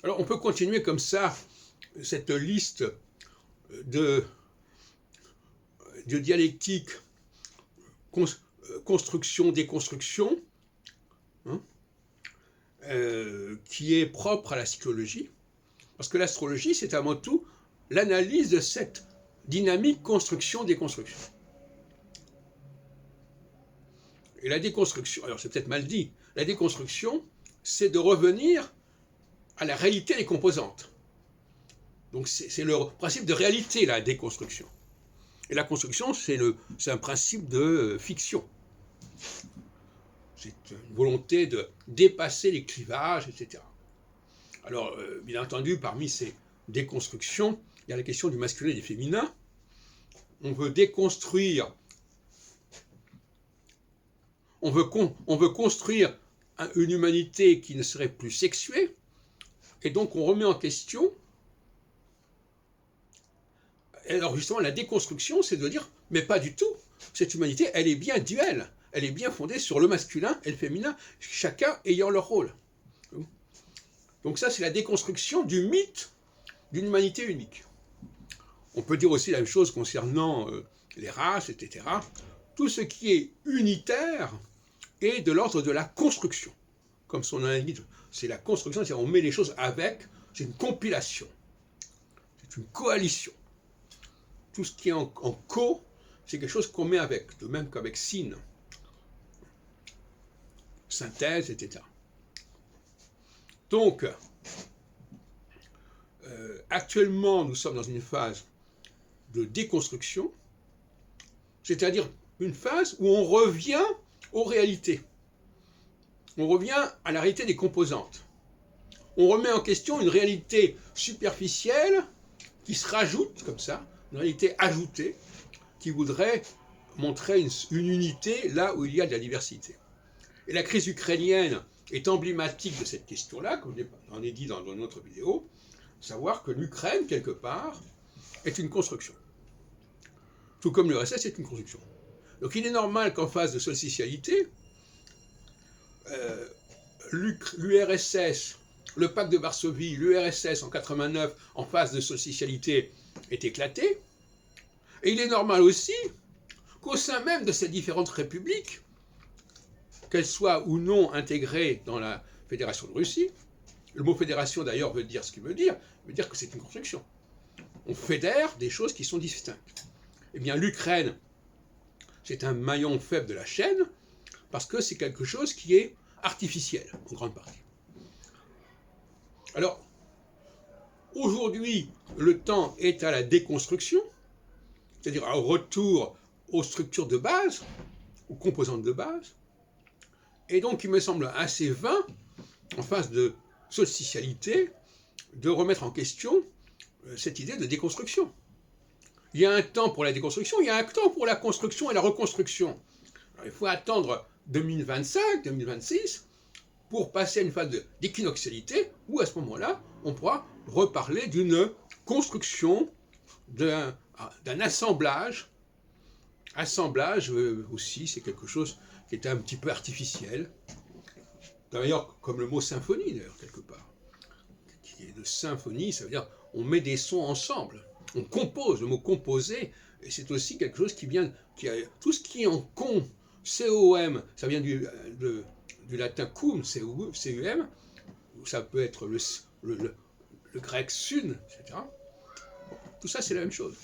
Alors on peut continuer comme ça, cette liste de dialectique, construction, déconstruction, hein, qui est propre à la psychologie, parce que l'astrologie, c'est avant tout l'analyse de cette dynamique construction-déconstruction. Et la déconstruction, alors c'est peut-être mal dit, la déconstruction, c'est de revenir à la réalité des composantes. Donc c'est le principe de réalité, la déconstruction. Et la construction, c'est un principe de fiction. C'est une volonté de dépasser les clivages, etc. Alors, bien entendu, parmi ces déconstructions, il y a la question du masculin et du féminin. On veut déconstruire, on veut construire une humanité qui ne serait plus sexuée, et donc on remet en question. Alors justement, la déconstruction, c'est de dire, mais pas du tout, cette humanité, elle est bien duelle, elle est bien fondée sur le masculin et le féminin, chacun ayant leur rôle. Donc ça, c'est la déconstruction du mythe d'une humanité unique. On peut dire aussi la même chose concernant les races, etc. Tout ce qui est unitaire est de l'ordre de la construction. Comme son nom l'indique, c'est la construction, c'est-à-dire on met les choses avec, c'est une compilation, c'est une coalition. Tout ce qui est en co, c'est quelque chose qu'on met avec, de même qu'avec syn, synthèse, etc. Donc, actuellement, nous sommes dans une phase de déconstruction, c'est-à-dire une phase où on revient aux réalités. On revient à la réalité des composantes. On remet en question une réalité superficielle qui se rajoute, comme ça, une réalité ajoutée, qui voudrait montrer une unité là où il y a de la diversité. Et la crise ukrainienne est emblématique de cette question-là, comme on a dit dans une autre vidéo, savoir que l'Ukraine, quelque part, est une construction. Tout comme l'URSS est une construction. Donc il est normal qu'en phase de solsticialité, l'URSS, le pacte de Varsovie, l'URSS en 89, en phase de solsticialité, est éclaté. Et il est normal aussi qu'au sein même de ces différentes républiques, qu'elles soient ou non intégrées dans la Fédération de Russie, le mot fédération d'ailleurs veut dire ce qu'il veut dire que c'est une construction. On fédère des choses qui sont distinctes. Eh bien l'Ukraine, c'est un maillon faible de la chaîne, parce que c'est quelque chose qui est artificiel, en grande partie. Alors, aujourd'hui, le temps est à la déconstruction, c'est-à-dire au retour aux structures de base, aux composantes de base, et donc il me semble assez vain, en phase de solsticialité, de remettre en question cette idée de déconstruction. Il y a un temps pour la déconstruction, il y a un temps pour la construction et la reconstruction. Alors, il faut attendre 2025, 2026, pour passer à une phase d'équinoxialité, où à ce moment-là, on pourra reparler d'une construction, d'un assemblage. Assemblage aussi, c'est quelque chose qui est un petit peu artificiel. D'ailleurs, comme le mot symphonie, d'ailleurs, quelque part. Qui est de symphonie, ça veut dire on met des sons ensemble. On compose, le mot composer, et c'est aussi quelque chose qui vient, tout ce qui est en con, C-O-M, ça vient du latin cum, C-U-M, ça peut être le grec sun, etc. Tout ça, c'est la même chose.